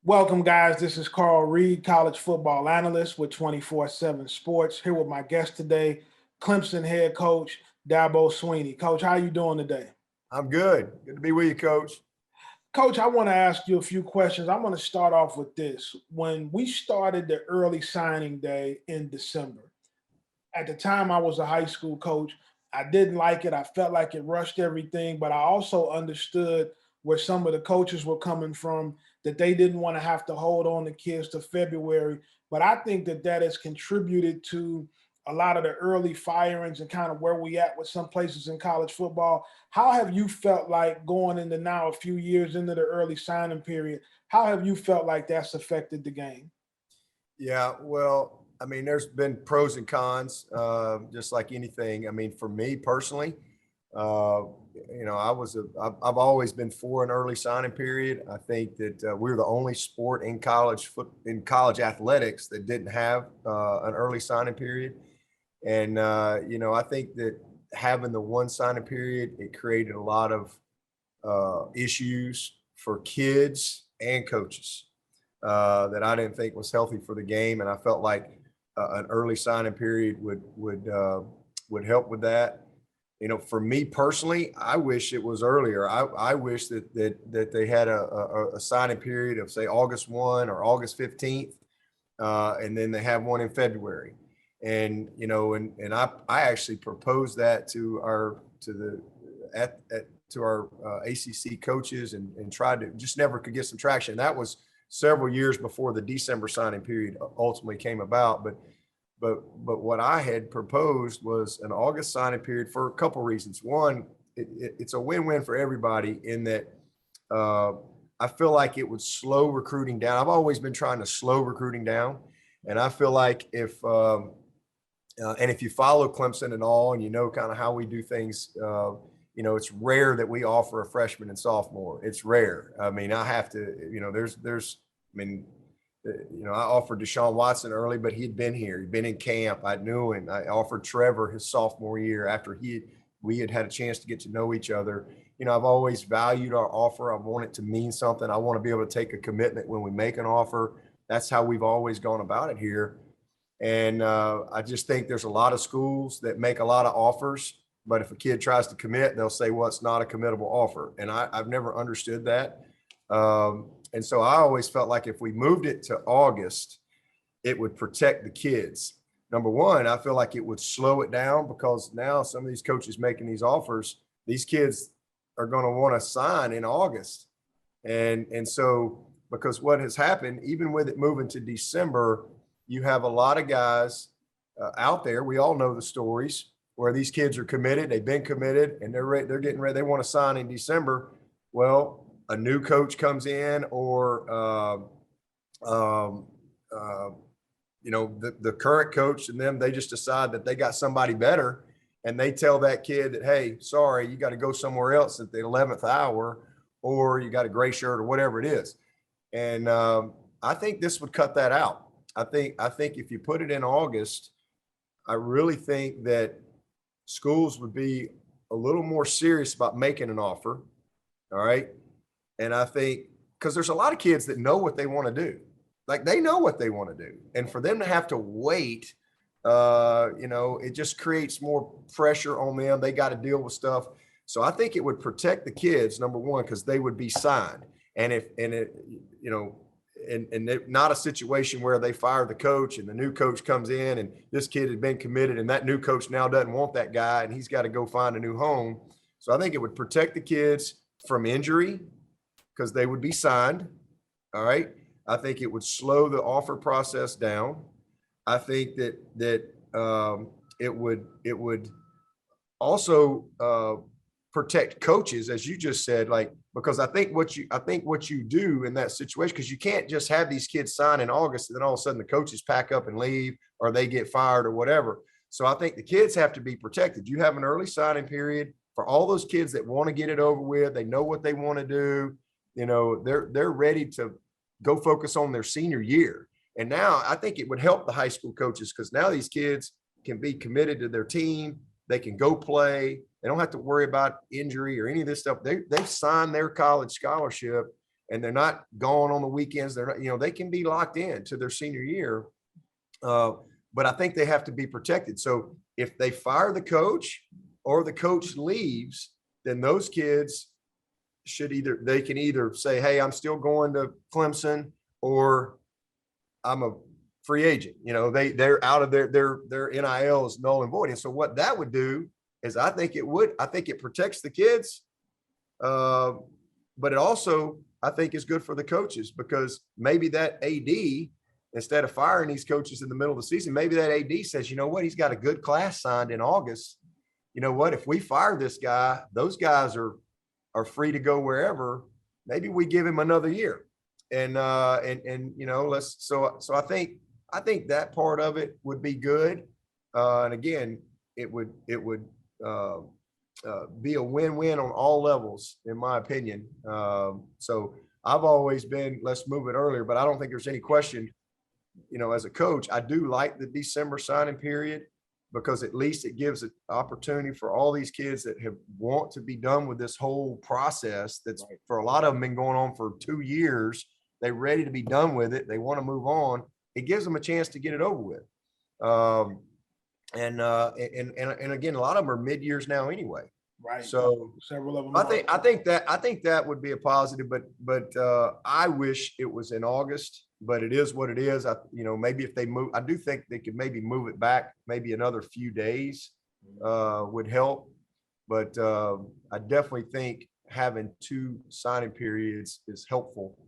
Welcome, guys. This is Carl Reed, college football analyst with 24/7 Sports. Here with my guest today, Clemson head coach Dabo Swinney. Coach, how you doing today? I'm good. Good to be with you, Coach. Coach, I want to ask you a few questions. I'm going to start off with this. When we started the early signing day in December, at the time I was a high school coach, I didn't like it. I felt like it rushed everything, but I also understood where some of the coaches were coming from, that they didn't want to have to hold on the kids to February. But I think that that has contributed to a lot of the early firings and kind of where we at with some places in college football. How have you felt like going into now a few years into the early signing period? How have you felt like that's affected the game? Yeah, well, I mean, there's been pros and cons, just like anything. I mean, for me personally, uh, I've always been for an early signing period. I think that we're the only sport in college athletics that didn't have an early signing period. And I think that having the one signing period, it created a lot of issues for kids and coaches that I didn't think was healthy for the game, and I felt like an early signing period would help with that. For me personally, I wish it was earlier. I wish that they had a signing period of say August 1 or August 15th, and then they have one in February. And I actually proposed that to our ACC coaches and tried to just never could get some traction. That was several years before the December signing period ultimately came about. But what I had proposed was an August signing period for a couple of reasons. One, it's a win-win for everybody in that I feel like it would slow recruiting down. I've always been trying to slow recruiting down, and I feel like if you follow Clemson and all, and you know kind of how we do things, it's rare that we offer a freshman and sophomore. It's rare. I mean, I have to, I offered Deshaun Watson early, but he'd been here. He'd been in camp. I knew him. I offered Trevor his sophomore year after we had a chance to get to know each other. I've always valued our offer. I want it to mean something. I want to be able to take a commitment when we make an offer. That's how we've always gone about it here. And I just think there's a lot of schools that make a lot of offers, but if a kid tries to commit, they'll say, well, it's not a committable offer. And I've never understood that. And so I always felt like if we moved it to August, it would protect the kids. Number one, I feel like it would slow it down because now some of these coaches making these offers, these kids are going to want to sign in August. And so because what has happened, even with it moving to December, you have a lot of guys out there. We all know the stories where these kids are committed. They've been committed and they're getting ready. They want to sign in December. Well, a new coach comes in or, the current coach and them, they just decide that they got somebody better. And they tell that kid that, hey, sorry, you got to go somewhere else at the 11th hour, or you got a gray shirt or whatever it is. And I think this would cut that out. I think if you put it in August, I really think that schools would be a little more serious about making an offer. All right. And I think because there's a lot of kids that know what they want to do. Like they know what they want to do. And for them to have to wait, it just creates more pressure on them. They got to deal with stuff. So I think it would protect the kids, number one, because they would be signed. And not a situation where they fire the coach and the new coach comes in and this kid had been committed and that new coach now doesn't want that guy and he's got to go find a new home. So I think it would protect the kids from injury because they would be signed. All right. I think it would slow the offer process down. I think that it would also protect coaches, as you just said, because I think what you do in that situation, because you can't just have these kids sign in August and then all of a sudden the coaches pack up and leave or they get fired or whatever. So I think the kids have to be protected. You have an early signing period for all those kids that want to get it over with. They know what they want to do. They're ready to go focus on their senior year. And now I think it would help the high school coaches because now these kids can be committed to their team. They can go play. They don't have to worry about injury or any of this stuff. They've signed their college scholarship and they're not gone on the weekends. They're not, you know, they can be locked in to their senior year. But I think they have to be protected. So if they fire the coach or the coach leaves, then those kids they can either say, hey, I'm still going to Clemson, or I'm a free agent. You know, they're out of their NIL is null and void. And so what that would do is I think it protects the kids. But it also, I think, is good for the coaches, because maybe that AD, instead of firing these coaches in the middle of the season, maybe that AD says, you know what, he's got a good class signed in August. You know what, if we fire this guy, those guys are free to go wherever. Maybe we give him another year. And you know, so I think that part of it would be good. And again, it would be a win-win on all levels, in my opinion. So I've always been, let's move it earlier, but I don't think there's any question, you know, as a coach, I do like the December signing period, because at least it gives an opportunity for all these kids that want to be done with this whole process that's for a lot of them been going on for 2 years. They're ready to be done with it. They want to move on. It gives them a chance to get it over with. And again, a lot of them are mid-years now anyway. Right. So several of them. I think that would be a positive, but I wish it was in August, but it is what it is. You know, maybe if they move, I do think they could maybe move it back, maybe another few days would help. But I definitely think having 2 signing periods is helpful,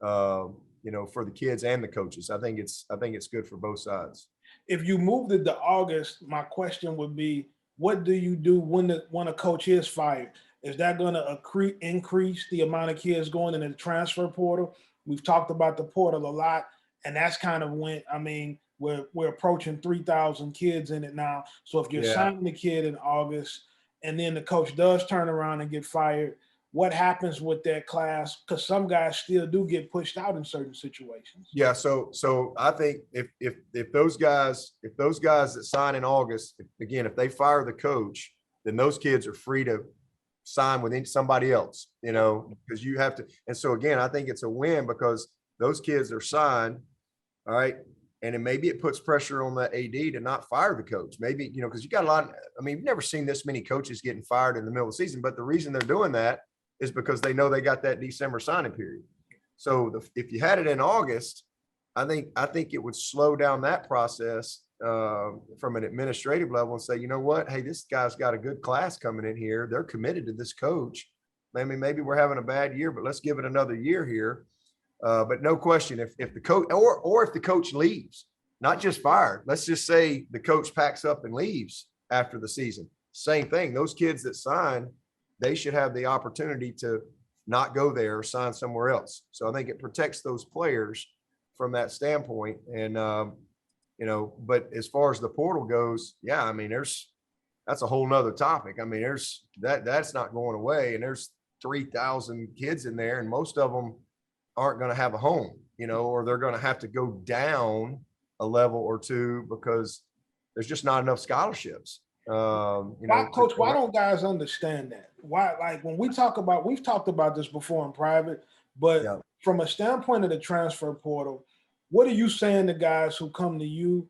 you know, for the kids and the coaches. I think it's good for both sides. If you moved it to August, my question would be, what do you do when a coach is fired? Is that going to increase the amount of kids going into the transfer portal? We've talked about the portal a lot, and that's kind of when, I mean, we're approaching 3,000 kids in it now. So if you're signing the kid in August and then the coach does turn around and get fired, what happens with that class? Because some guys still do get pushed out in certain situations. Yeah. So I think if those guys that sign in August, if they fire the coach, then those kids are free to sign with somebody else, you know, because you have to. And so again, I think it's a win, because those kids are signed. All right. And then maybe it puts pressure on the AD to not fire the coach. Maybe, you know, because you got a lot. I mean, you've never seen this many coaches getting fired in the middle of the season, but the reason they're doing that is because they know they got that December signing period. So if you had it in August, I think it would slow down that process from an administrative level and say, you know what, hey, this guy's got a good class coming in here. They're committed to this coach. I mean, maybe we're having a bad year, but let's give it another year here. But no question, if the coach or if the coach leaves, not just fired, let's just say the coach packs up and leaves after the season. Same thing. Those kids that sign, they should have the opportunity to not go there or sign somewhere else. So I think it protects those players from that standpoint. And, you know, but as far as the portal goes, yeah, I mean, that's a whole nother topic. I mean, that's not going away, and there's 3,000 kids in there, and most of them aren't going to have a home, you know, or they're going to have to go down a level or two because there's just not enough scholarships. You know, Coach, why don't guys understand that? Why, like when we've talked about this before in private, but from a standpoint of the transfer portal, what are you saying to guys who come to you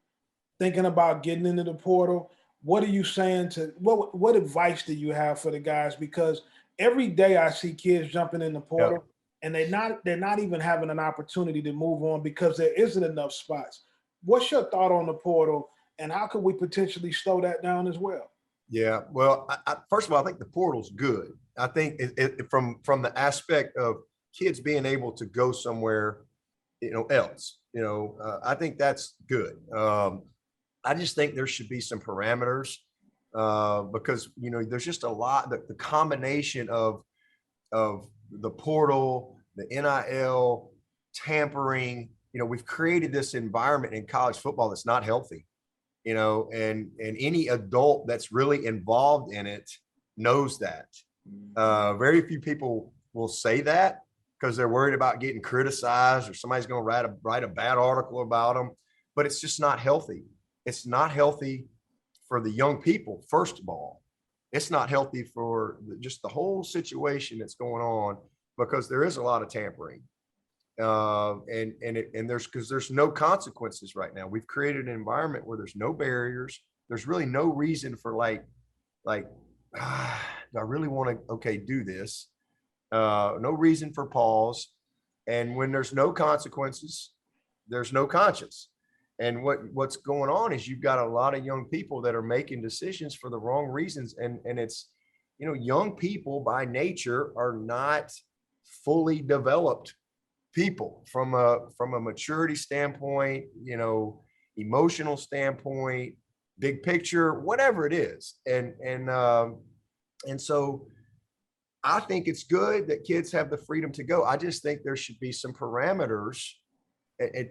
thinking about getting into the portal? What are you saying to what advice do you have for the guys? Because every day I see kids jumping in the portal and they're not even having an opportunity to move on because there isn't enough spots. What's your thought on the portal, and how could we potentially slow that down as well? Yeah, well, first of all, I think the portal's good. I think from the aspect of kids being able to go somewhere, you know, else, you know, I think that's good. I just think there should be some parameters because, you know, there's just a lot that the combination of the portal, the NIL, tampering, you know, we've created this environment in college football that's not healthy, you know, and any adult that's really involved in it knows that. Very few people will say that because they're worried about getting criticized or somebody's going to write a bad article about them, but it's just not healthy. It's not healthy for the young people, first of all. It's not healthy for just the whole situation that's going on. because there is a lot of tampering. And there's no consequences right now. We've created an environment where there's no barriers. There's really no reason for do I really want to, okay, do this? No reason for pause. And when there's no consequences, there's no conscience. And what's going on is you've got a lot of young people that are making decisions for the wrong reasons. And it's, young people by nature are not fully developed people from a maturity standpoint, emotional standpoint, big picture, whatever it is. And so I think it's good that kids have the freedom to go. I just think there should be some parameters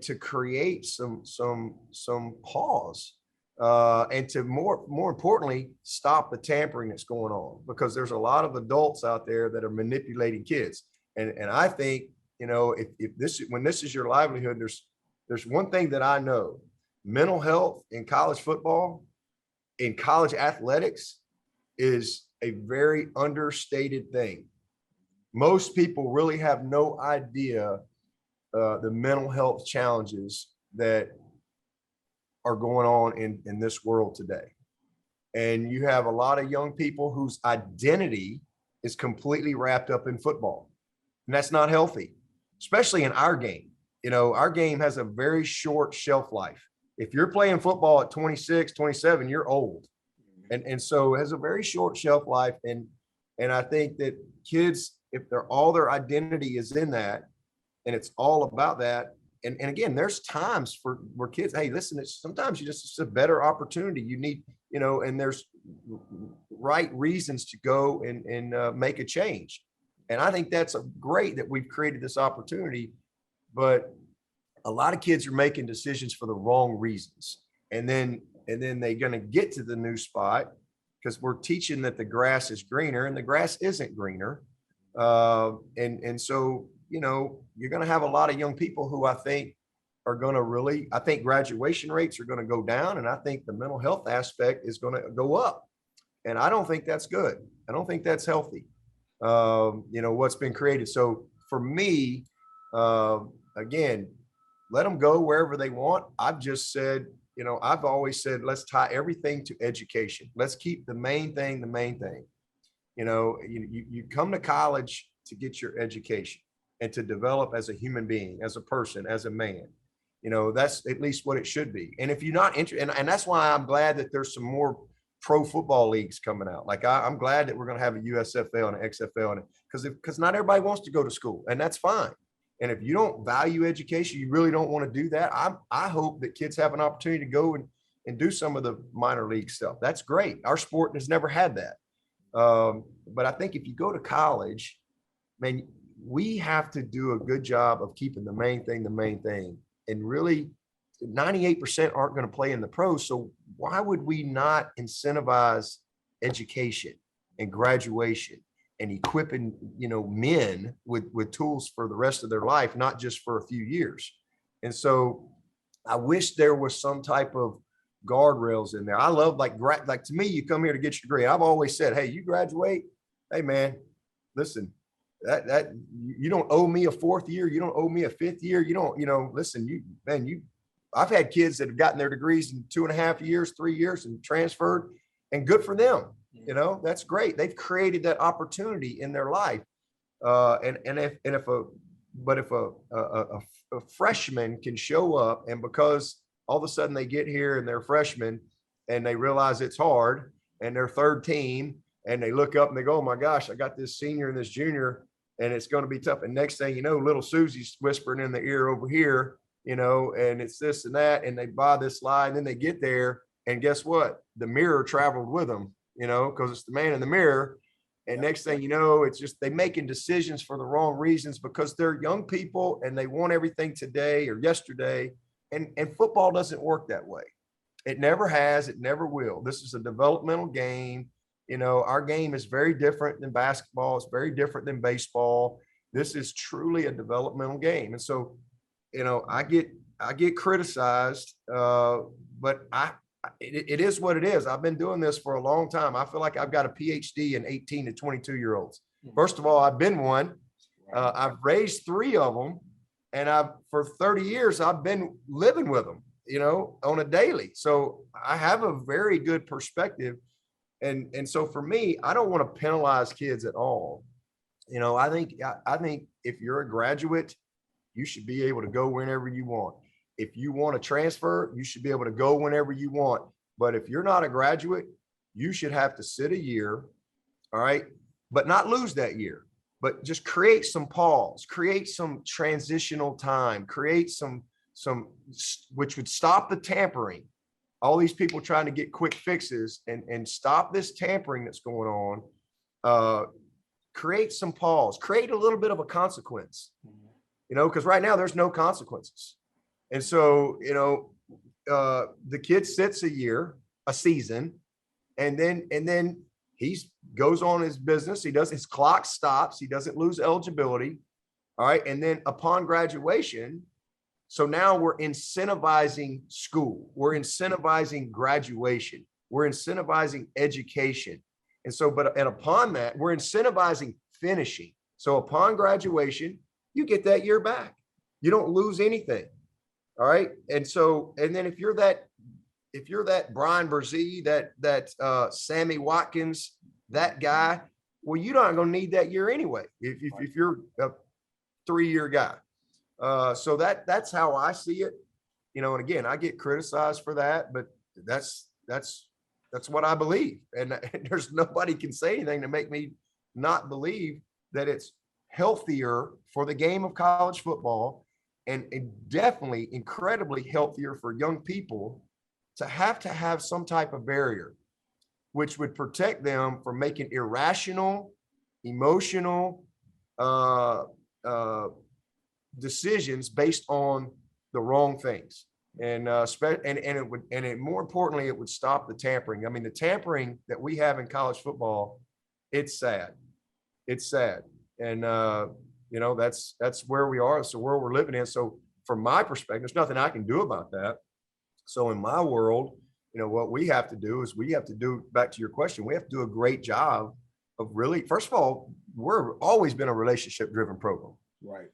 to create some pause, and to more importantly, stop the tampering that's going on, because there's a lot of adults out there that are manipulating kids. And I think, when this is your livelihood, there's one thing that I know: mental health in college football, in college athletics, is a very understated thing. Most people really have no idea the mental health challenges that are going on in this world today. And you have a lot of young people whose identity is completely wrapped up in football. And that's not healthy, especially in our game. Our game has a very short shelf life. If you're playing football at 26, 27, you're old. And so it has a very short shelf life. And I think that kids, if all their identity is in that, and it's all about that. And again, there's times where kids, hey, listen, sometimes it's a better opportunity. You need, and there's right reasons to go and make a change. And I think that's great that we've created this opportunity, but a lot of kids are making decisions for the wrong reasons. And then they're going to get to the new spot because we're teaching that the grass is greener, and the grass isn't greener. And so, you're going to have a lot of young people who I think are going to I think graduation rates are going to go down, and I think the mental health aspect is going to go up. And I don't think that's good. I don't think that's healthy. What's been created. So for me, again, let them go wherever they want. I've just said, I've always said, let's tie everything to education. Let's keep the main thing, the main thing. You come to college to get your education and to develop as a human being, as a person, as a man. That's at least what it should be. And if you're not interested, and that's why I'm glad that there's some more pro football leagues coming out. Like I'm glad that we're going to have a USFL and an XFL, and because not everybody wants to go to school, and that's fine. And if you don't value education, you really don't want to do that. I hope that kids have an opportunity to go and do some of the minor league stuff. That's great. Our sport has never had that. But I think if you go to college, man, we have to do a good job of keeping the main thing, and really 98% aren't going to play in the pros. So why would we not incentivize education and graduation and equipping, men with tools for the rest of their life, not just for a few years? And so I wish there was some type of guardrails in there. I love like to me, you come here to get your degree. I've always said, hey, you graduate, hey man, listen, that you don't owe me a fourth year. You don't owe me a fifth year. You don't, listen, I've had kids that have gotten their degrees in 2.5 years, 3 years and transferred, and good for them. That's great. They've created that opportunity in their life. If a freshman can show up, and because all of a sudden they get here and they're freshmen and they realize it's hard and they're third team, and they look up and they go, oh my gosh, I got this senior and this junior and it's going to be tough. And next thing you know, little Susie's whispering in the ear over here, and it's this and that, and they buy this lie, and then they get there, and guess what? The mirror traveled with them, because it's the man in the mirror. And next thing you know, it's just they making decisions for the wrong reasons because they're young people and they want everything today or yesterday. And football doesn't work that way. It never has. It never will. This is a developmental game. Our game is very different than basketball. It's very different than baseball. This is truly a developmental game. And so, I get criticized, but it is what it is. I've been doing this for a long time. I feel like I've got a PhD in 18 to 22-year-olds. First of all, I've been one. I've raised 3 of them, and for 30 years, I've been living with them, on a daily. So I have a very good perspective. And so for me, I don't want to penalize kids at all. I think if you're a graduate, you should be able to go whenever you want. If you want to transfer, you should be able to go whenever you want. But if you're not a graduate, you should have to sit a year, all right, but not lose that year, but just create some pause, create some transitional time, create some which would stop the tampering. All these people trying to get quick fixes and stop this tampering that's going on. Create some pause, create a little bit of a consequence, because right now there's no consequences. And so, the kid sits a season, and then he goes on his business. His clock stops. He doesn't lose eligibility. All right. And then upon graduation, so now we're incentivizing school. We're incentivizing graduation. We're incentivizing education. And so, and upon that, we're incentivizing finishing. So upon graduation, you get that year back. You don't lose anything. All right. And so, and then if you're that Brian Brzee, that Sammy Watkins, that guy, well, you're not going to need that year anyway. If you're a 3-year guy. So that's how I see it, and again, I get criticized for that, but that's what I believe. And there's nobody can say anything to make me not believe that it's healthier for the game of college football, and definitely incredibly healthier for young people to have some type of barrier, which would protect them from making irrational, emotional, decisions based on the wrong things. And more importantly, it would stop the tampering. I mean, the tampering that we have in college football, it's sad. And that's where we are. So where we're living in. So from my perspective, there's nothing I can do about that. So in my world, what we have to do is back to your question, we have to do a great job of really, first of all, we're always been a relationship driven program. Right.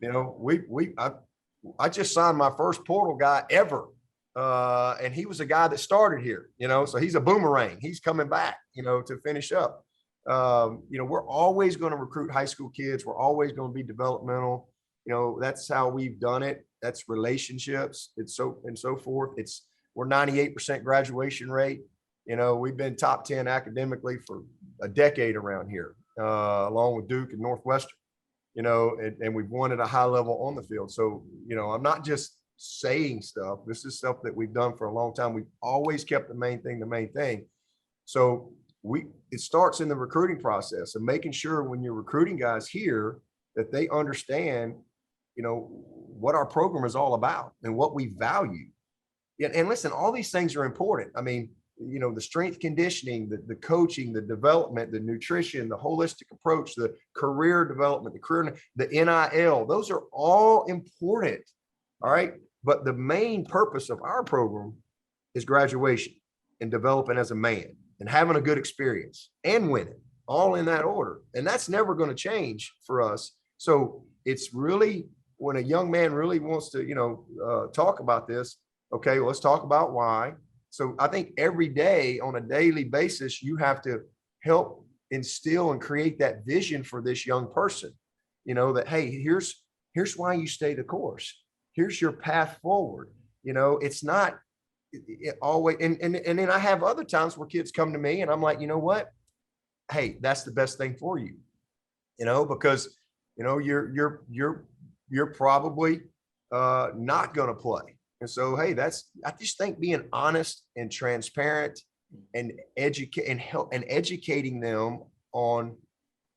I just signed my first portal guy ever. And he was a guy that started here, so he's a boomerang. He's coming back, to finish up. We're always going to recruit high school kids. We're always going to be developmental. That's how we've done it. That's relationships. It's so forth. We're 98% graduation rate. We've been top 10 academically for a decade around here, along with Duke and Northwestern. And we've won at a high level on the field. So, I'm not just saying stuff. This is stuff that we've done for a long time. We've always kept the main thing. So it starts in the recruiting process and making sure when you're recruiting guys here that they understand, what our program is all about and what we value. And listen, all these things are important. I mean, the strength conditioning, the coaching, the development, the nutrition, the holistic approach, the career development, the NIL, those are all important. All right. But the main purpose of our program is graduation and developing as a man and having a good experience and winning, all in that order. And that's never going to change for us. So it's really, when a young man really wants to, talk about this, okay, well, let's talk about why. So I think every day on a daily basis, you have to help instill and create that vision for this young person, that, hey, here's why you stay the course. Here's your path forward. It's not always, and then I have other times where kids come to me and I'm like, you know what? Hey, that's the best thing for you, because, you're probably not going to play. And so, hey, I just think being honest and transparent and educating them on,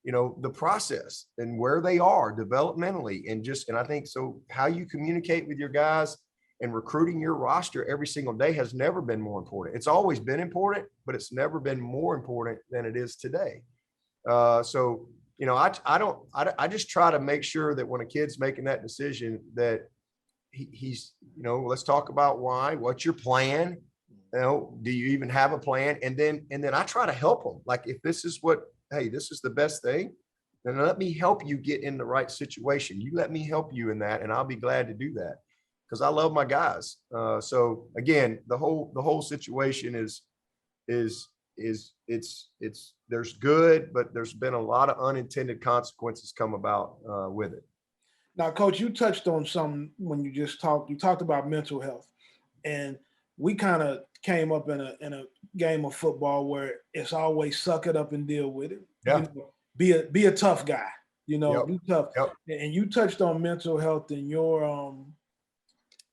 the process and where they are developmentally and I think so how you communicate with your guys and recruiting your roster every single day has never been more important. It's always been important, but it's never been more important than it is today. So, I just try to make sure that when a kid's making that decision that he's, let's talk about why, what's your plan? Do you even have a plan? And then I try to help them. Like, if this is this is the best thing, then let me help you get in the right situation. You let me help you in that, and I'll be glad to do that because I love my guys. So again, the whole situation is it's there's good, but there's been a lot of unintended consequences come about with it. Now, Coach, you touched on something when you just talked. You talked about mental health, and we kind of came up in a game of football where it's always suck it up and deal with it. Yeah. You know, be a tough guy. You know, Yep. be tough. Yep. And you touched on mental health and your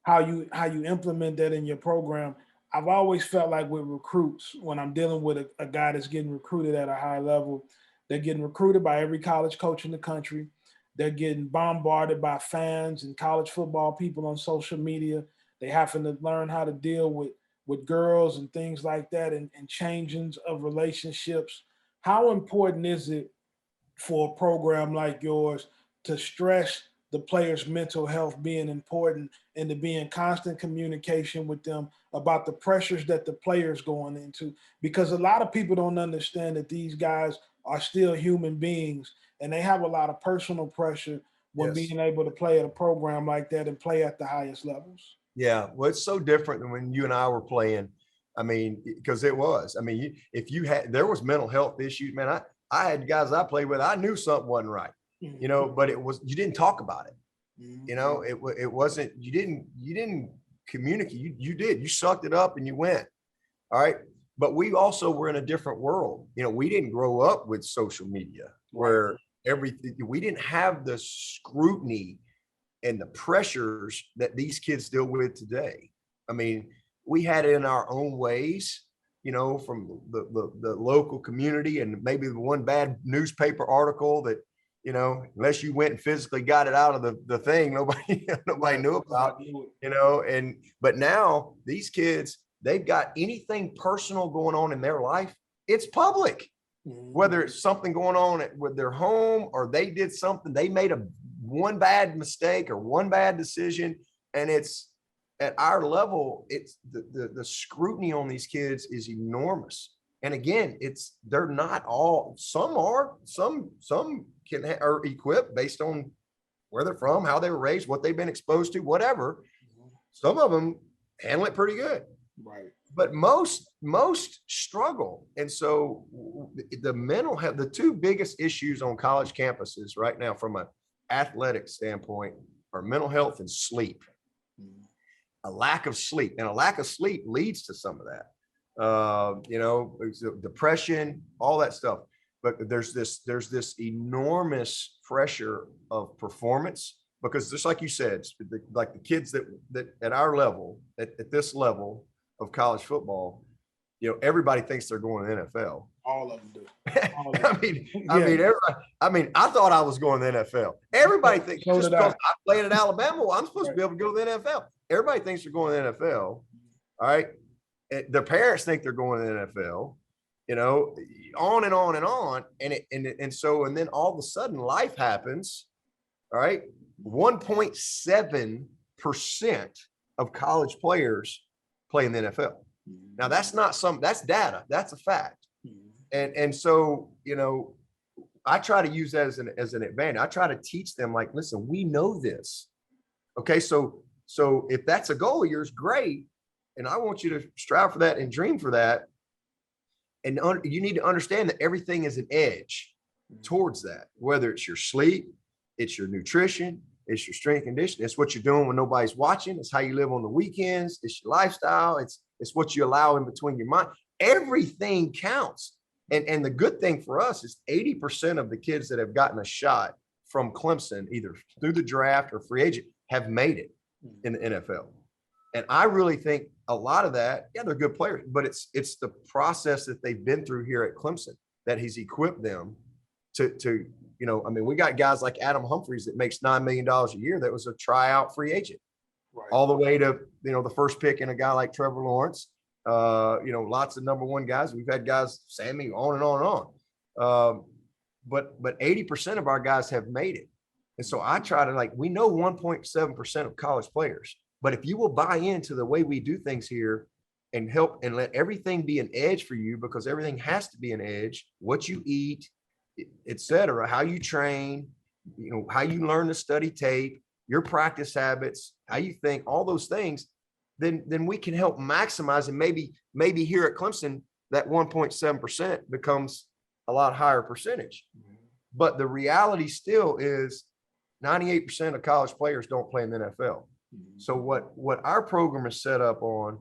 how you implement that in your program. I've always felt like with recruits, when I'm dealing with a guy that's getting recruited at a high level, they're getting recruited by every college coach in the country. They're getting bombarded by fans and college football people on social media. They having to learn how to deal with girls and things like that, and changings of relationships. How important is it for a program like yours to stress the players' mental health being important and to be in constant communication with them about the pressures that the players going into? Because a lot of people don't understand that these guys are still human beings and they have a lot of personal pressure when Yes. being able to play at a program like that and play at the highest levels. Yeah. Well, it's so different than when you and I were playing. I mean, because it was. I mean, if you had, there was mental health issues, man. I had guys I played with. I knew something wasn't right, you know, but it was, you didn't talk about it. You know, it wasn't, you didn't communicate. You did, you sucked it up and you went. All right. But we also were in a different world. You know, we didn't grow up with social media where everything, we didn't have the scrutiny and the pressures that these kids deal with today. I mean, we had it in our own ways, you know, from the local community and maybe the one bad newspaper article that, you know, unless you went and physically got it out of the thing, nobody knew about, you know. And but now these kids, they've got anything personal going on in their life, it's public. Whether it's something going on with their home or they did something, they made one bad mistake or one bad decision, and it's at our level, it's the scrutiny on these kids is enormous. And again, they're not all, some are equipped based on where they're from, how they were raised, what they've been exposed to, whatever. Some of them handle it pretty good. Right. But most struggle. And so the mental health, the two biggest issues on college campuses right now from an athletic standpoint are mental health and sleep. A lack of sleep, and a lack of sleep leads to some of that. You know, depression, all that stuff. But there's this enormous pressure of performance because just like you said, like the kids that at our level, at this level of college football, you know, everybody thinks they're going to the NFL. All of them do. I mean, I thought I was going to the NFL. Everybody thinks just because I played at Alabama, well, I'm supposed to be able to go to the NFL. Everybody thinks they're going to the NFL. All right. Their parents think they're going to the NFL, you know, on and on and on. And so then all of a sudden life happens. All right. 1.7% of college players play in the NFL. Now that's data. That's a fact. And so, you know, I try to use that as an advantage. I try to teach them like, listen, we know this. Okay. So if that's a goal of yours, great. And I want you to strive for that and dream for that. And you need to understand that everything is an edge towards that, whether it's your sleep, it's your nutrition, it's your strength conditioning. It's what you're doing when nobody's watching. It's how you live on the weekends. It's your lifestyle. It's what you allow in between your mind. Everything counts. And the good thing for us is 80% of the kids that have gotten a shot from Clemson, either through the draft or free agent, have made it in the NFL. And I really think a lot of that, yeah, they're good players, but it's the process that they've been through here at Clemson that he's equipped them to, you know, I mean, we got guys like Adam Humphries that makes $9 million a year. That was a tryout free agent, right, all the way to, you know, the first pick in a guy like Trevor Lawrence. You know, lots of number one guys. We've had guys, Sammy, on and on and on. But 80% of our guys have made it. And so I try to, like, we know 1.7% of college players, but if you will buy into the way we do things here and help and let everything be an edge for you, because everything has to be an edge, what you eat, et cetera, how you train, how you learn to study tape, your practice habits, how you think, all those things, then we can help maximize. And maybe here at Clemson, that 1.7% becomes a lot higher percentage. But the reality still is 98% of college players don't play in the NFL. So what our program is set up on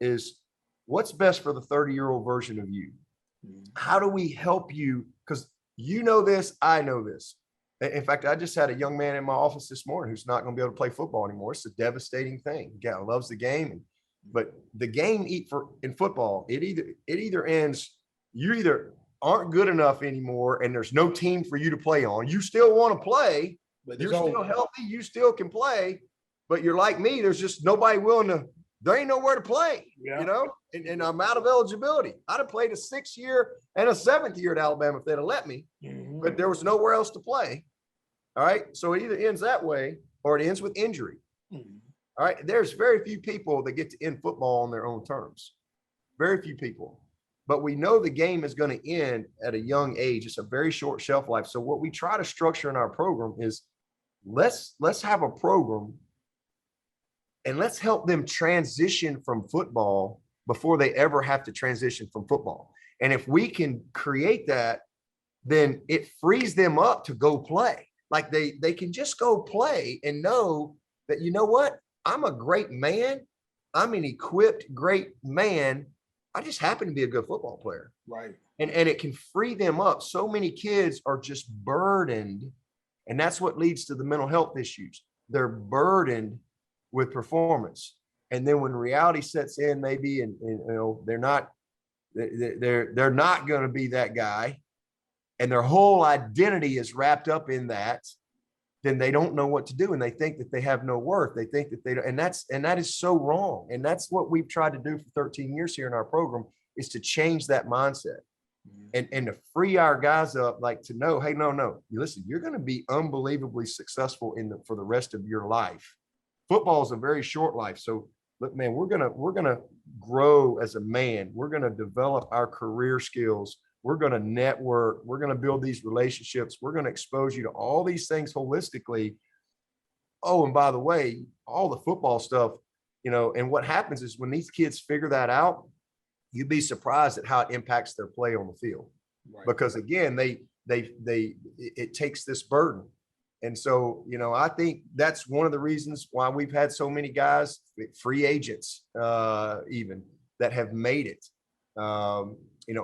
is what's best for the 30-year-old version of you. How do we help you? Because you know this, I know this. In fact, I just had a young man in my office this morning who's not going to be able to play football anymore. It's a devastating thing. The guy loves the game, but the game in football, it either ends, you either aren't good enough anymore and there's no team for you to play on. You still want to play, but you're still healthy, you still can play, but you're like me, there's just nobody willing to, there ain't nowhere to play, and I'm out of eligibility. I'd have played a 6th year and a 7th year at Alabama if they'd have let me, but there was nowhere else to play. All right. So it either ends that way or it ends with injury. All right. There's very few people that get to end football on their own terms. Very few people. But we know the game is going to end at a young age. It's a very short shelf life. So what we try to structure in our program is let's have a program and let's help them transition from football before they ever have to transition from football. And if we can create that, then it frees them up to go play. Like they can just go play and know that, you know what, I'm a great man. I'm an equipped great man. I just happen to be a good football player. Right. And it can free them up. So many kids are just burdened. And that's what leads to the mental health issues. They're burdened with performance. And then when reality sets in, maybe, and they're not going to be that guy, and their whole identity is wrapped up in that, then they don't know what to do. And they think that they have no worth. They think that they don't, and that is so wrong. And that's what we've tried to do for 13 years here in our program, is to change that mindset and to free our guys up, like to know, hey, no, listen, you're going to be unbelievably successful for the rest of your life. Football is a very short life. So look, man, we're going to grow as a man. We're going to develop our career skills. We're going to network. We're going to build these relationships. We're going to expose you to all these things holistically. Oh, and by the way, all the football stuff, and what happens is when these kids figure that out, you'd be surprised at how it impacts their play on the field. Right. Because again, it takes this burden. And so, I think that's one of the reasons why we've had so many guys, free agents, even, that have made it.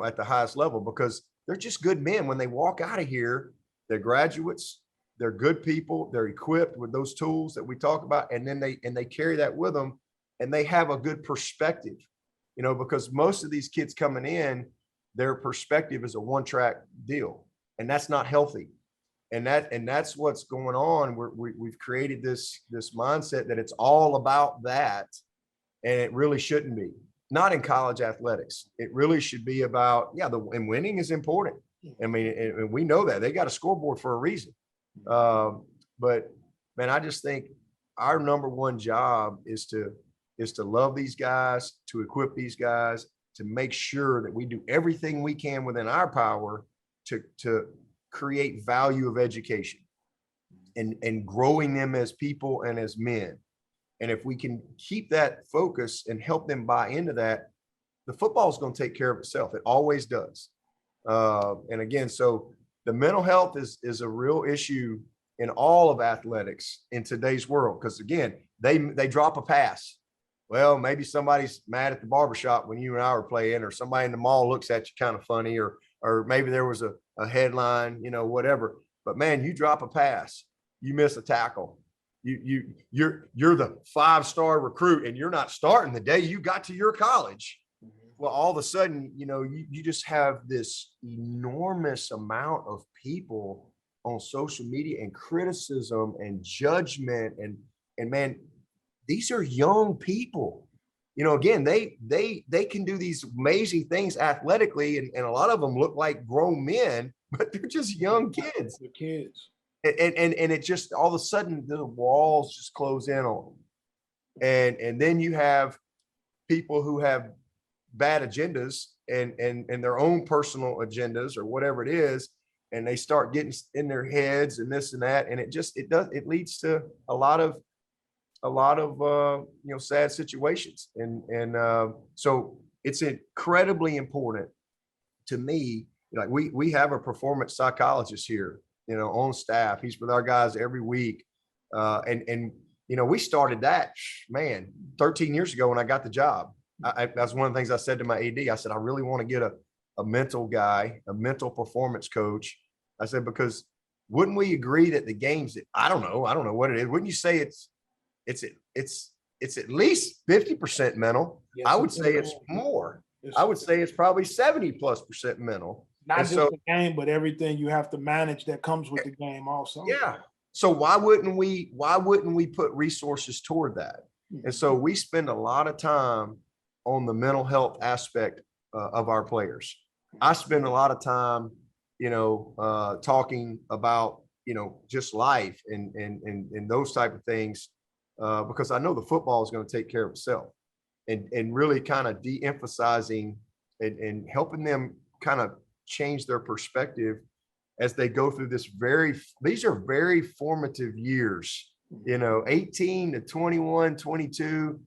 At the highest level, because they're just good men. When they walk out of here, they're graduates, they're good people, they're equipped with those tools that we talk about, and then they carry that with them, and they have a good perspective, because most of these kids coming in, their perspective is a one-track deal, and that's not healthy. And that's what's going on. We've created this mindset that it's all about that, and it really shouldn't be. Not in college athletics. It really should be about, and winning is important. I mean, and we know that they got a scoreboard for a reason. But man, I just think our number one job is to love these guys, to equip these guys, to make sure that we do everything we can within our power to create value of education and growing them as people and as men. And if we can keep that focus and help them buy into that, the football is going to take care of itself. It always does. And again, so the mental health is a real issue in all of athletics in today's world. Because again, they drop a pass. Well, maybe somebody's mad at the barbershop when you and I were playing, or somebody in the mall looks at you kind of funny, or maybe there was a headline, whatever. But man, you drop a pass, you miss a tackle. You're the 5-star recruit, and you're not starting the day you got to your college. Well, all of a sudden, you just have this enormous amount of people on social media and criticism and judgment. And man, these are young people. Again, they can do these amazing things athletically, and a lot of them look like grown men, but they're just young kids. They're kids. And it just, all of a sudden, the walls just close in on them. And then you have people who have bad agendas and their own personal agendas or whatever it is. and they start getting in their heads and this and that. And it leads to a lot of sad situations. So it's incredibly important to me. Like we have a performance psychologist here, on staff. He's with our guys every week. And we started that, man, 13 years ago when I got the job. That's one of the things I said to my AD. I said, I really want to get a mental guy, a mental performance coach. I said, because wouldn't we agree that the games that I don't know what it is. Wouldn't you say it's at least 50% mental? Yes, I would say it's more. I would say it's probably 70+% mental. Not just the game, but everything you have to manage that comes with the game also. Yeah. So why wouldn't we put resources toward that? And so we spend a lot of time on the mental health aspect of our players. I spend a lot of time, talking about, just life and those type of things, because I know the football is going to take care of itself, and really kind of de-emphasizing and helping them kind of change their perspective as they go through these are very formative years, 18 to 21, 22,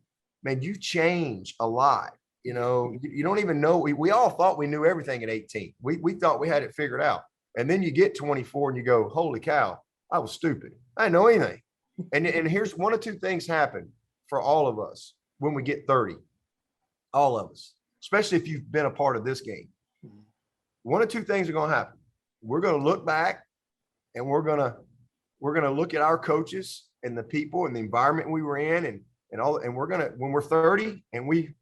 man, you change a lot. You don't even know. We all thought we knew everything at 18. We thought we had it figured out. And then you get 24 and you go, holy cow, I was stupid. I didn't know anything. And here's one of two things happen for all of us when we get 30, all of us, especially if you've been a part of this game. One of two things are going to happen. We're going to look back and we're going to look at our coaches and the people and the environment we were in and we're going to, when we're 30 and we're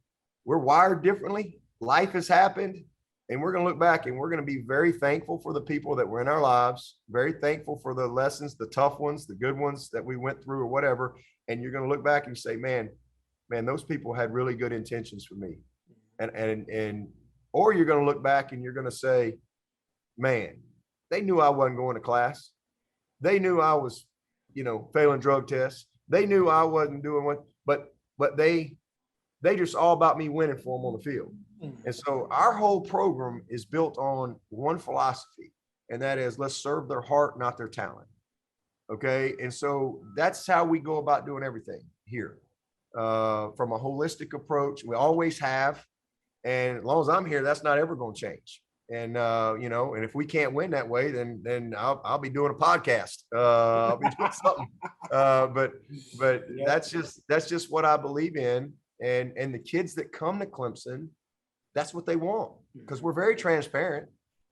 wired differently, life has happened, and we're going to look back and we're going to be very thankful for the people that were in our lives, very thankful for the lessons, the tough ones, the good ones that we went through or whatever. And you're going to look back and say, man, those people had really good intentions for me. Or you're going to look back and you're going to say, man, they knew I wasn't going to class. They knew I was, failing drug tests. They knew I wasn't doing what, but they just all about me winning for them on the field. And so our whole program is built on one philosophy, and that is let's serve their heart, not their talent. Okay. And so that's how we go about doing everything here, from a holistic approach. We always have. And as long as I'm here, that's not ever going to change. And, and if we can't win that way, then I'll be doing a podcast. I'll be doing something. But yeah. That's just what I believe in. And the kids that come to Clemson, that's what they want, because we're very transparent.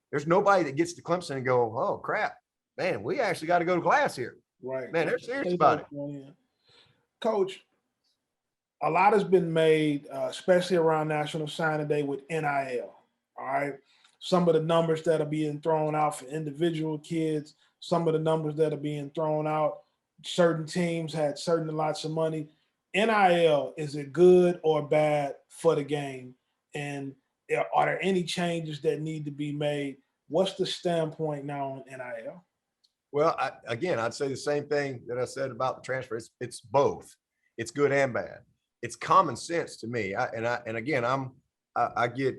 There's nobody that gets to Clemson and go, oh crap, man, we actually got to go to class here. Right. Man, they're serious about it. Coach, a lot has been made, especially around National Signing Day, with NIL. All right. Some of the numbers that are being thrown out for individual kids, some of the numbers that are being thrown out, certain teams had certain lots of money. NIL, is it good or bad for the game? And are there any changes that need to be made? What's the standpoint now on NIL? Well, I'd say the same thing that I said about the transfer. It's both. It's good and bad. It's common sense to me. I get,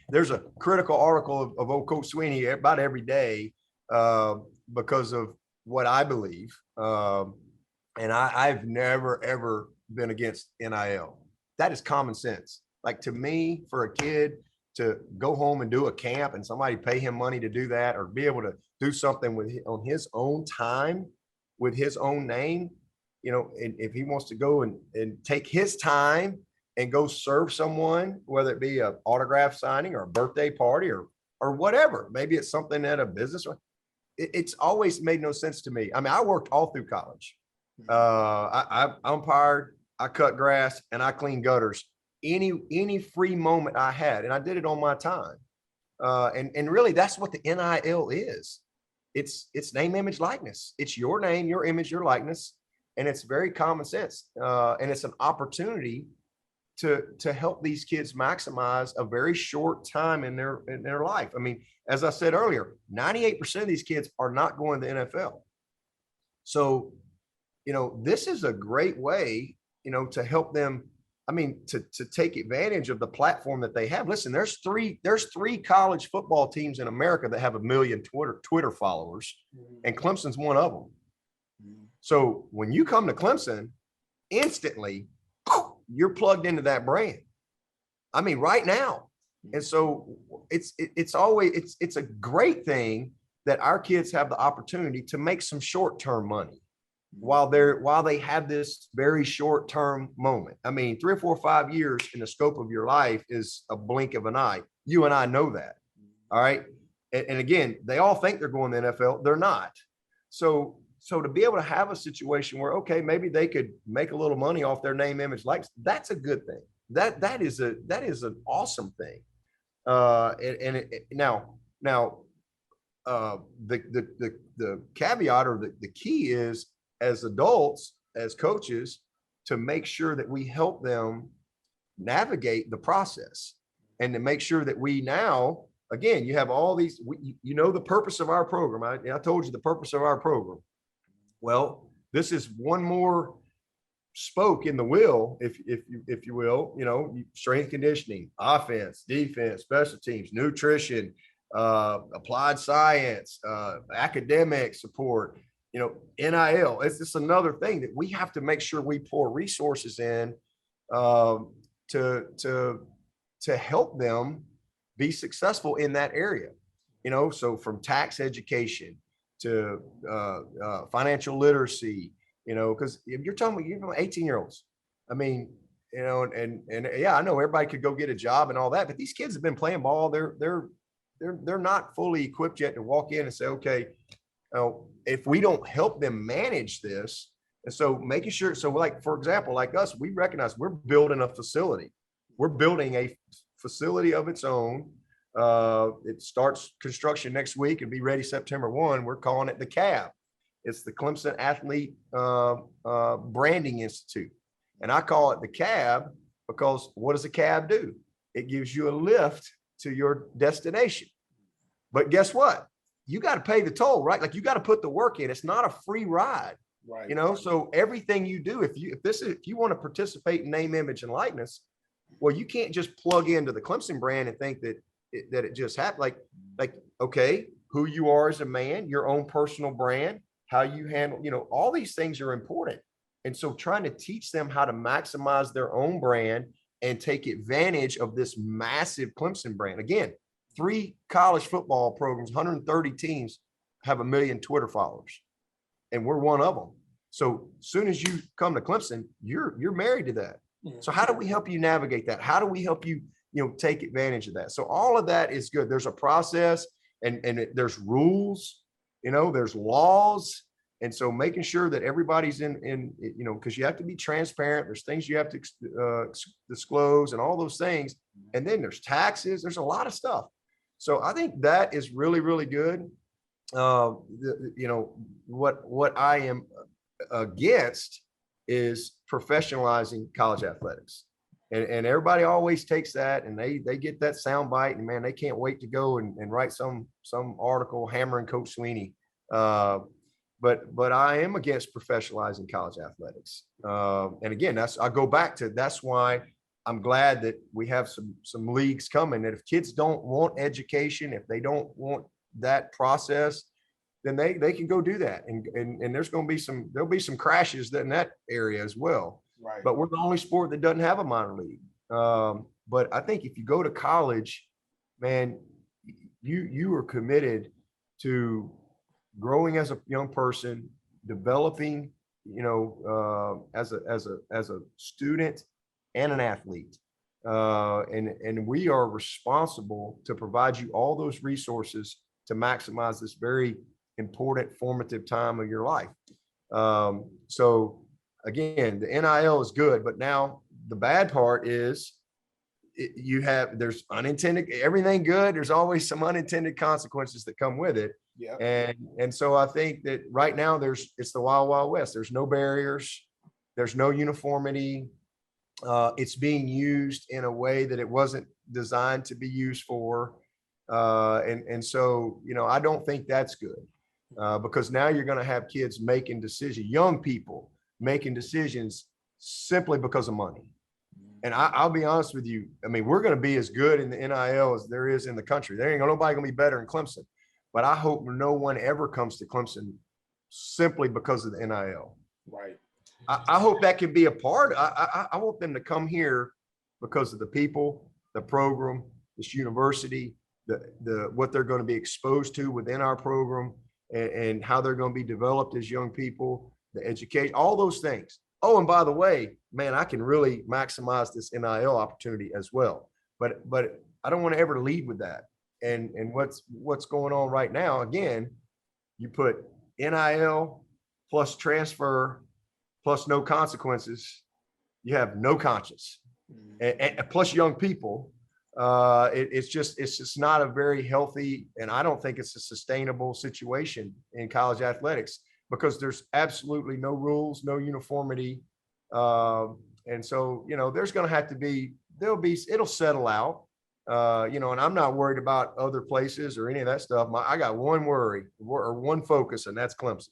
there's a critical article of old Coach Swinney about every day because of what I believe. And I've never, ever been against NIL. That is common sense. Like, to me, for a kid to go home and do a camp and somebody pay him money to do that, or be able to do something on his own time with his own name, and if he wants to go and take his time and go serve someone, whether it be an autograph signing or a birthday party or whatever, maybe it's something at a business. It's always made no sense to me. I mean, I worked all through college. I umpired, I cut grass, and I cleaned gutters. Any free moment I had, and I did it on my time. And really, that's what the NIL is. It's name, image, likeness. It's your name, your image, your likeness, and it's very common sense. And it's an opportunity to help these kids maximize a very short time in their life. I mean, as I said earlier, 98% of these kids are not going to the NFL. So, this is a great way, to help them I mean, to take advantage of the platform that they have. Listen, there's three college football teams in America that have 1 million Twitter followers, and Clemson's one of them. So when you come to Clemson, instantly you're plugged into that brand. I mean, right now. And so it's always a great thing that our kids have the opportunity to make some short-term money while they have this very short-term moment. I mean, 3 or 4 or 5 years in the scope of your life is a blink of an eye. You and I know that. All right. And again, they all think they're going to the NFL. They're not. So to be able to have a situation where, okay, maybe they could make a little money off their name, image, likes, that's a good thing. That is an awesome thing. The caveat or the key is, as adults, as coaches, to make sure that we help them navigate the process, and to make sure that we now, again, you have all these, the purpose of our program. I told you the purpose of our program. Well, this is one more spoke in the wheel, if you will, strength conditioning, offense, defense, special teams, nutrition, applied science, academic support, NIL. It's just another thing that we have to make sure we pour resources in to help them be successful in that area. So from tax education to financial literacy, because if you're talking about 18-year-olds, I mean, and yeah, I know everybody could go get a job and all that, but these kids have been playing ball. They're not fully equipped yet to walk in and say, okay, if we don't help them manage this. And so making sure, so like, for example, like us, we recognize we're building a facility. We're building a facility of its own. It starts construction next week and be ready September 1. We're calling it the CAB. It's the Clemson Athlete Branding Institute. And I call it the CAB because what does a cab do? It gives you a lift to your destination. But guess what? You got to pay the toll, right? Like, you got to put the work in. It's not a free ride, right? So everything you do, if you want to participate in name, image, and likeness, well, you can't just plug into the Clemson brand and think that it just happened. Like, okay, who you are as a man, your own personal brand, how you handle, all these things are important. And so trying to teach them how to maximize their own brand and take advantage of this massive Clemson brand. Again, 3 college football programs, 130 teams have 1 million Twitter followers, and we're one of them. So as soon as you come to Clemson, you're married to that. So how do we help you navigate that? How do we help you, take advantage of that? So all of that is good. There's a process, and there's rules, there's laws. And so making sure that everybody's in, because you have to be transparent. There's things you have to disclose and all those things. And then there's taxes. There's a lot of stuff. So I think that is really, really good. What I am against is professionalizing college athletics. And everybody always takes that and they get that sound bite, and man, they can't wait to go and write some article hammering Coach Swinney. But I am against professionalizing college athletics. And again, I go back to, that's why I'm glad that we have some leagues coming, that if kids don't want education, if they don't want that process, then they can go do that. And there'll be some crashes in that area as well. Right. But we're the only sport that doesn't have a minor league. But I think if you go to college, man, you are committed to growing as a young person, developing, as a student and an athlete. And we are responsible to provide you all those resources to maximize this very important formative time of your life. So again, the NIL is good, but now the bad part is there's unintended, everything good, there's always some unintended consequences that come with it. Yeah. And so I think that right now it's the wild, wild west. There's no barriers. There's no uniformity. It's being used in a way that it wasn't designed to be used for. And so, I don't think that's good, because now you're going to have kids making decisions, young people making decisions simply because of money. And I'll be honest with you. I mean, we're going to be as good in the NIL as there is in the country. There ain't nobody going to be better in Clemson. But I hope no one ever comes to Clemson simply because of the NIL. Right. I hope that can be a part. I want them to come here because of the people, the program, this university, the what they're going to be exposed to within our program, and how they're going to be developed as young people, the education, all those things. Oh, and by the way, man, I can really maximize this NIL opportunity as well. But I don't want to ever lead with that. And what's going on right now, again, you put NIL plus transfer plus no consequences, you have no conscience. And plus young people, it's just not a very healthy, and I don't think it's a sustainable situation in college athletics, because there's absolutely no rules, no uniformity. And so, there's going to have to be, it'll settle out, and I'm not worried about other places or any of that stuff. I got one worry or one focus, and that's Clemson.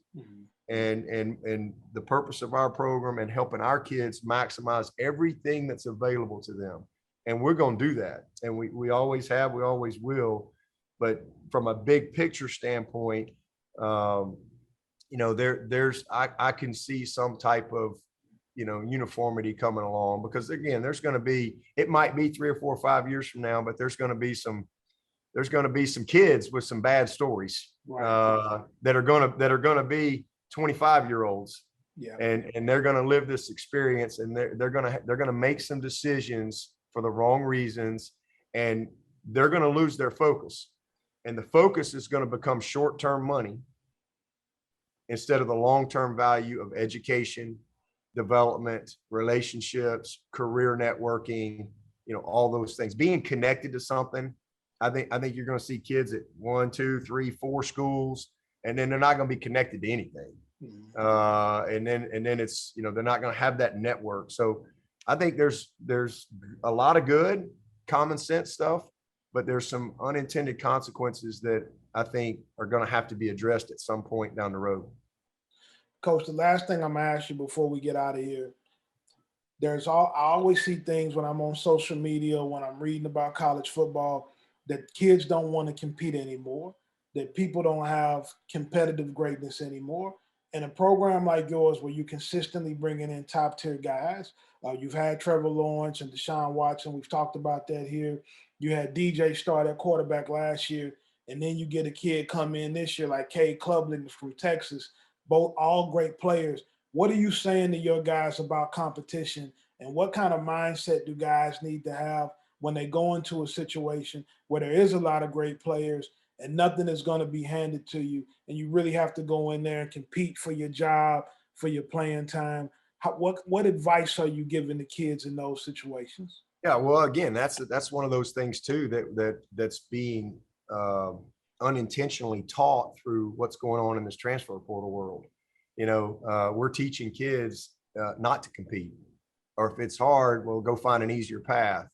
And the purpose of our program and helping our kids maximize everything that's available to them. And we're going to do that. And we always have, we always will. But from a big picture standpoint, I can see some type of, uniformity coming along, because again, it might be 3 or 4 or 5 years from now, but there's going to be some kids with some bad stories, Right. that are going to be 25-year-olds. Yeah. And they're going to live this experience, and they're going to make some decisions for the wrong reasons, and they're going to lose their focus. And the focus is going to become short-term money instead of the long-term value of education, development, relationships, career networking, all those things, being connected to something. I think you're going to see kids at 1, 2, 3, 4 schools, and then they're not going to be connected to anything. And then it's, they're not going to have that network. So I think there's a lot of good common sense stuff, but there's some unintended consequences that I think are going to have to be addressed at some point down the road. Coach, the last thing I'm gonna ask you before we get out of here, I always see things when I'm on social media, when I'm reading about college football, that kids don't want to compete anymore, that people don't have competitive greatness anymore. And a program like yours, where you consistently bringing in top tier guys, you've had Trevor Lawrence and Deshaun Watson. We've talked about that here. You had DJ start at quarterback last year, and then you get a kid come in this year like Cade Klubnik from Texas. Both all great players. What are you saying to your guys about competition, and what kind of mindset do guys need to have when they go into a situation where there is a lot of great players and nothing is going to be handed to you, and you really have to go in there and compete for your job, for your playing time? What advice are you giving the kids in those situations? Yeah, well, again, that's one of those things too that's being unintentionally taught through what's going on in this transfer portal world. We're teaching kids not to compete, or if it's hard, well, go find an easier path.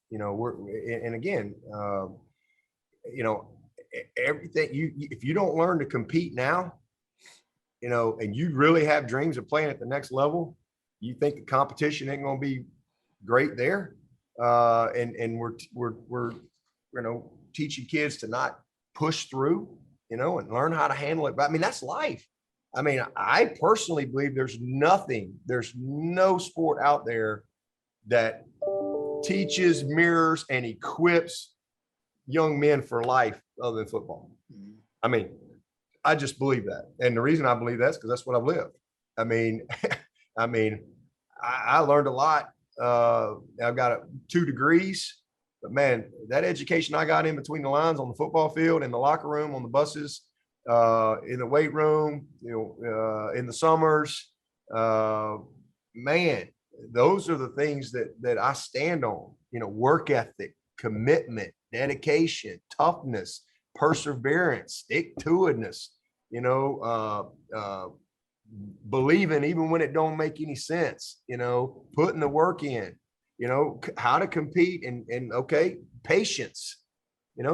Everything if you don't learn to compete now, and you really have dreams of playing at the next level, you think the competition ain't going to be great there. And we're teaching kids to not push through, and learn how to handle it. But I mean, that's life. I mean, I personally believe there's no sport out there that teaches, mirrors, and equips young men for life other than football. I mean, I just believe that. And the reason I believe that is because that's what I've lived. I mean, I learned a lot. I've got 2 degrees, but man, that education I got in between the lines on the football field, in the locker room, on the buses, in the weight room, in the summers, man, those are the things that I stand on. Work ethic, commitment, dedication, toughness, perseverance, stick-to-itiveness. Believing even when it don't make any sense. Putting the work in. How to compete, and okay, patience.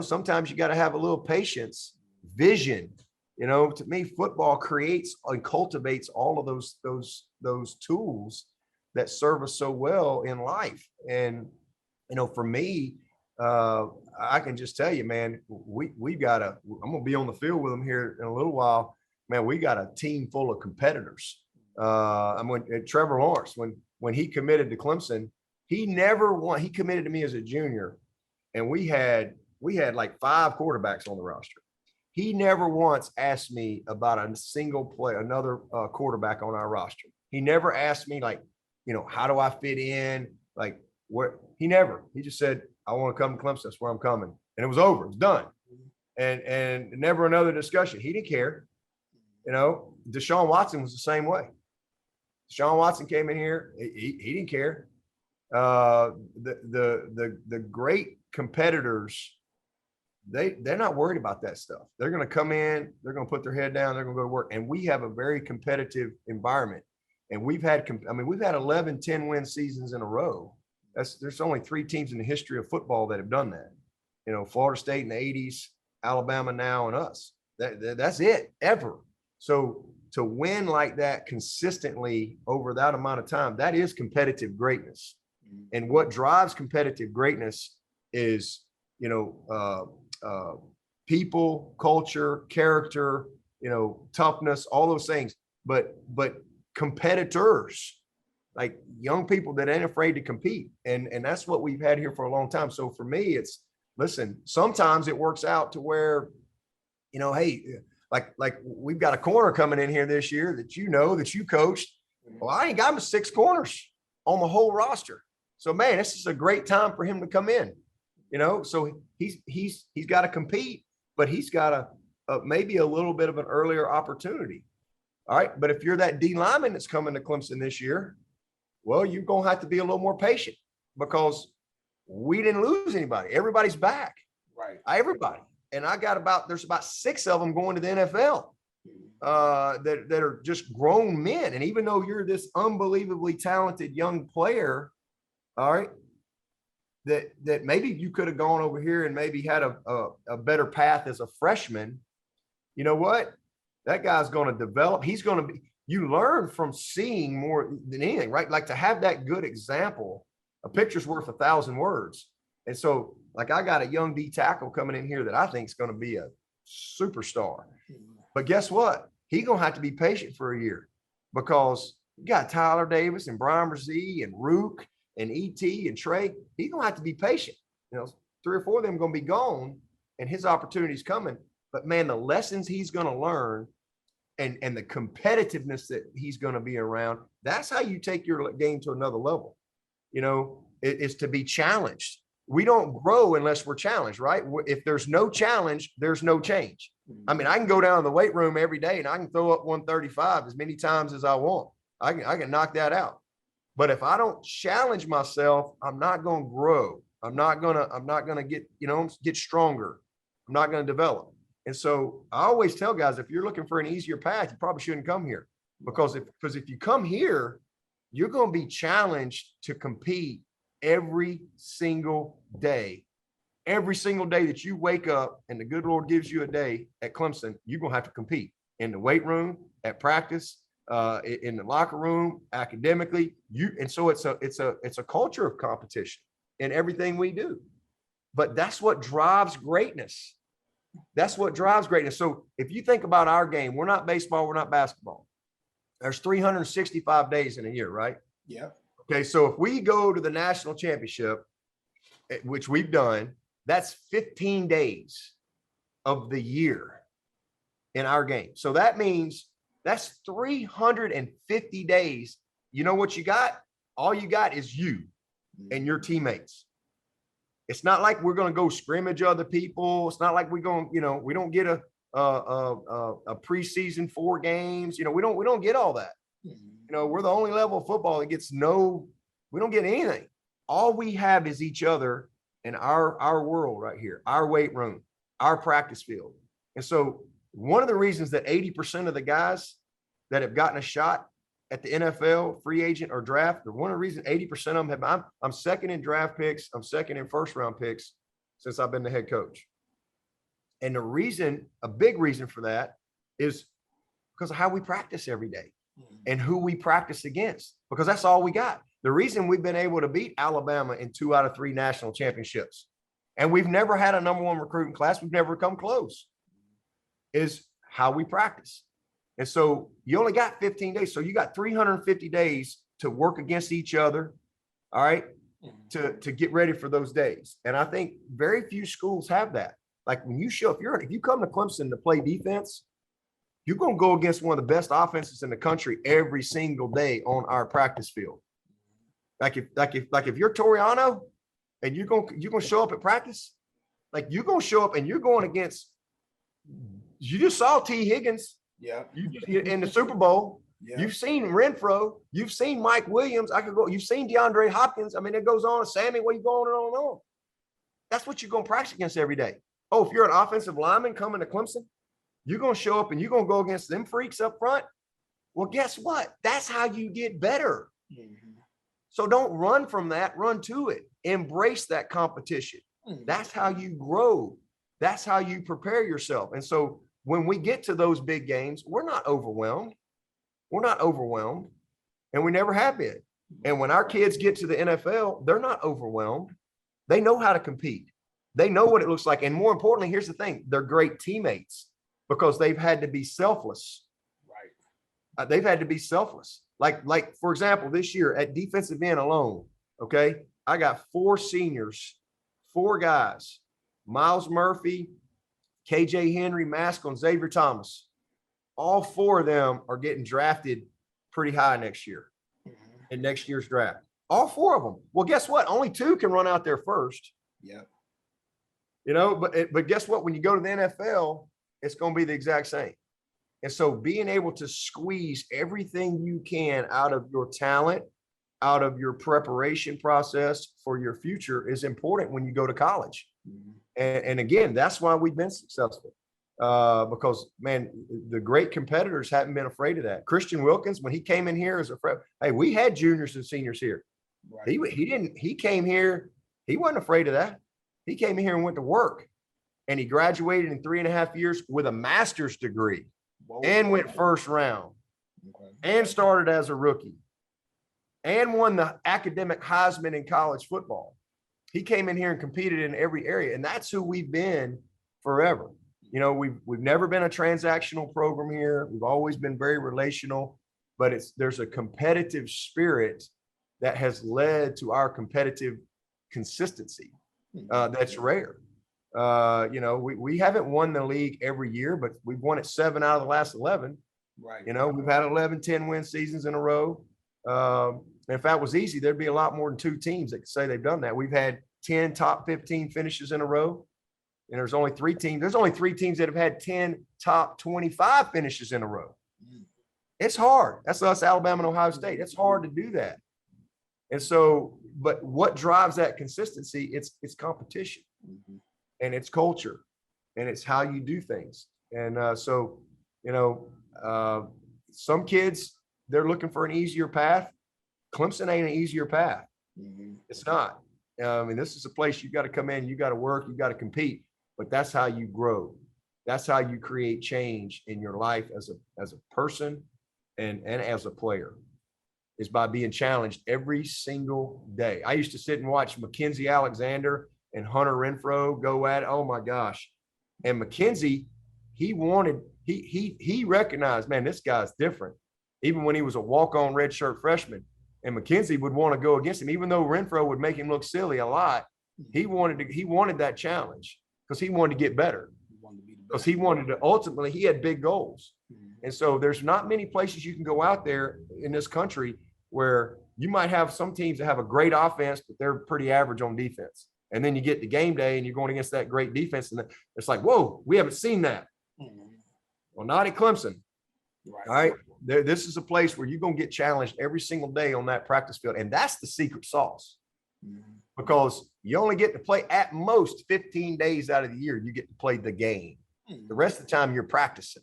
Sometimes you got to have a little patience, vision. To me, football creates and cultivates all of those tools that serve us so well in life. And, for me, I can just tell you, man, we got I'm going to be on the field with them here in a little while. Man, we got a team full of competitors. Trevor Lawrence, when he committed to Clemson, he committed to me as a junior, and we had like 5 quarterbacks on the roster. He never once asked me about a single play, another quarterback on our roster. He never asked me, like, how do I fit in? Like, what? He just said, I want to come to Clemson. That's where I'm coming. And it was over. It was done. And never another discussion. He didn't care. Deshaun Watson was the same way. Deshaun Watson came in here. He didn't care. The great competitors, they're not worried about that stuff. They're going to come in, they're going to put their head down, they're going to go to work. And we have a very competitive environment. And we've had 11 10-win seasons in a row. There's only 3 teams in the history of football that have done that. Florida State in the 80s, Alabama now, and us. That's it ever. So to win like that consistently over that amount of time, that is competitive greatness. And what drives competitive greatness is, people, culture, character, toughness, all those things. But competitors, like young people that ain't afraid to compete. And that's what we've had here for a long time. So for me, listen, sometimes it works out to where, hey, like we've got a corner coming in here this year that you coached. Well, I ain't got 6 corners on the whole roster. So man, this is a great time for him to come in. So he's got to compete, but he's got maybe a little bit of an earlier opportunity. All right. But if you're that D lineman that's coming to Clemson this year, well, you're going to have to be a little more patient because we didn't lose anybody. Everybody's back. Right. Everybody. And there's about 6 of them going to the NFL that are just grown men. And even though you're this unbelievably talented young player, all right, that maybe you could have gone over here and maybe had a better path as a freshman. You know what? That guy's going to develop. He's going to be, you learn from seeing more than anything, right? Like to have that good example, a picture's worth 1,000 words. And so like I got a young D tackle coming in here that I think is going to be a superstar. But guess what? He's going to have to be patient for a year because you got Tyler Davis and Brian Brzee and Rook and E.T. and Trey. He's going to have to be patient. 3 or 4 of them are going to be gone and his opportunity's coming. But man, the lessons he's going to learn and the competitiveness that he's going to be around, that's how you take your game to another level. It's to be challenged. We don't grow unless we're challenged, right? If there's no challenge, there's no change. I mean, I can go down to the weight room every day and I can throw up 135 as many times as I want. I can knock that out. But if I don't challenge myself, I'm not going to grow. I'm not going to get stronger. I'm not going to develop. And so I always tell guys, if you're looking for an easier path, you probably shouldn't come here because if you come here, you're going to be challenged to compete every single day. Every single day that you wake up and the good Lord gives you a day at Clemson, you're going to have to compete in the weight room, at practice, in the locker room, academically. And so it's a culture of competition in everything we do. But that's what drives greatness. That's what drives greatness. So if you think about our game, we're not baseball, we're not basketball. There's 365 days in a year, right? Yeah. Okay, so if we go to the national championship, which we've done, that's 15 days of the year in our game. So that means that's 350 days. You know what you got? All you got is you and your teammates. It's not like we're going to go scrimmage other people. It's not like we're going, we don't get a preseason 4 games. We don't get all that. We're the only level of football that gets we don't get anything. All we have is each other in our world right here, our weight room, our practice field. And so one of the reasons that 80% of the guys that have gotten a shot at the NFL, free agent or draft, one of the reasons 80% of them have, I'm second in draft picks, I'm second in first round picks since I've been the head coach. And a big reason for that is because of how we practice every day. and who we practice against, because that's all we got. The reason we've been able to beat Alabama in 2 out of 3 national championships, and we've never had a #1 recruiting class, we've never come close, is how we practice. And so you only got 15 days. So you got 350 days to work against each other, all right, to get ready for those days. And I think very few schools have that. Like when you show, if you come to Clemson to play defense, you're going to go against one of the best offenses in the country every single day on our practice field. Like if you're Toriano and you're going to show up at practice, like you're going to show up and you're going against, you just saw T. Higgins. Yeah. In the Super Bowl. Yeah. You've seen Renfro. You've seen Mike Williams. You've seen DeAndre Hopkins. I mean, it goes on. Sammy, what are you going on and on? That's what you're going to practice against every day. Oh, if you're an offensive lineman coming to Clemson, you're going to show up and you're going to go against them freaks up front. Well, guess what? That's how you get better. So don't run from that. Run to it. Embrace that competition. That's how you grow. That's how you prepare yourself. And so when we get to those big games, we're not overwhelmed. We're not overwhelmed, and we never have been. And when our kids get to the NFL, they're not overwhelmed. They know how to compete. They know what it looks like. And more importantly, here's the thing. They're great teammates because they've had to be selfless. Right. They've had to be selfless. Like, for example, this year at defensive end alone, okay, I got 4 seniors, 4 guys, Miles Murphy, KJ Henry, Maskell, and Xavier Thomas. All 4 of them are getting drafted pretty high next year in next year's draft. All 4 of them. Well, guess what? Only 2 can run out there first. Yeah. You know, but guess what? When you go to the NFL, it's going to be the exact same. And so being able to squeeze everything you can out of your talent, out of your preparation process for your future is important when you go to college. And again, that's why we've been successful. Because, man, the great competitors haven't been afraid of that. Christian Wilkins, when he came in here as a freshman, hey, we had juniors and seniors here. Right. He came here, he wasn't afraid of that. He came in here and went to work, and he graduated in 3.5 years with a master's degree. Whoa. And went first round. Okay. And started as a rookie and won the academic Heisman in college football. He came in here and competed in every area, and that's who we've been forever. You know, we've never been a transactional program here. We've always been very relational, but there's a competitive spirit that has led to our competitive consistency. That's rare. You know, we haven't won the league every year, but we've won it 7 out of the last 11. Right. You know, we've had 11, 10-win seasons in a row. If that was easy, there'd be a lot more than 2 teams that could say they've done that. We've had 10 top 15 finishes in a row. And there's only 3 teams. There's only 3 teams that have had 10 top 25 finishes in a row. It's hard. That's us, Alabama and Ohio State. It's hard to do that. And so, but what drives that consistency? It's competition, and it's culture, and it's how you do things. And so, you know, some kids, they're looking for an easier path. Clemson ain't an easier path. It's not. I mean, this is a place you got to come in, you got to work, you got to compete. But that's how you grow. That's how you create change in your life as a person and as a player, is by being challenged every single day. I used to sit and watch Mackenzie Alexander and Hunter Renfro go at it. Oh my gosh. And Mackenzie, he recognized, man, this guy's different. Even when he was a walk-on redshirt freshman, and Mackenzie would want to go against him, even though Renfro would make him look silly a lot. He wanted that challenge because he wanted to get better. Because he wanted to ultimately, he had big goals. And so there's not many places you can go out there in this country where you might have some teams that have a great offense, but they're pretty average on defense. And then you get to game day and you're going against that great defense, and it's like, whoa, we haven't seen that. Well, not at Clemson. Right. All right. This is a place where you're going to get challenged every single day on that practice field. And that's the secret sauce. Because you only get to play at most 15 days out of the year. You get to play the game. The rest of the time you're practicing.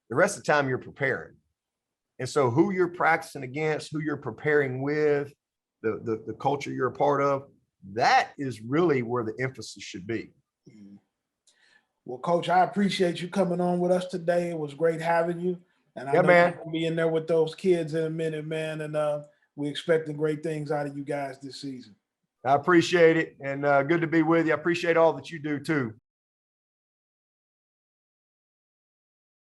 The rest of the time you're preparing. And so who you're practicing against, who you're preparing with, the culture you're a part of, that is really where the emphasis should be. Well, Coach, I appreciate you coming on with us today. It was great having you. And I Yeah, know you're man. going to be in there with those kids in a minute, man. And we're expecting great things out of you guys this season. I appreciate it. And good to be with you. I appreciate all that you do too.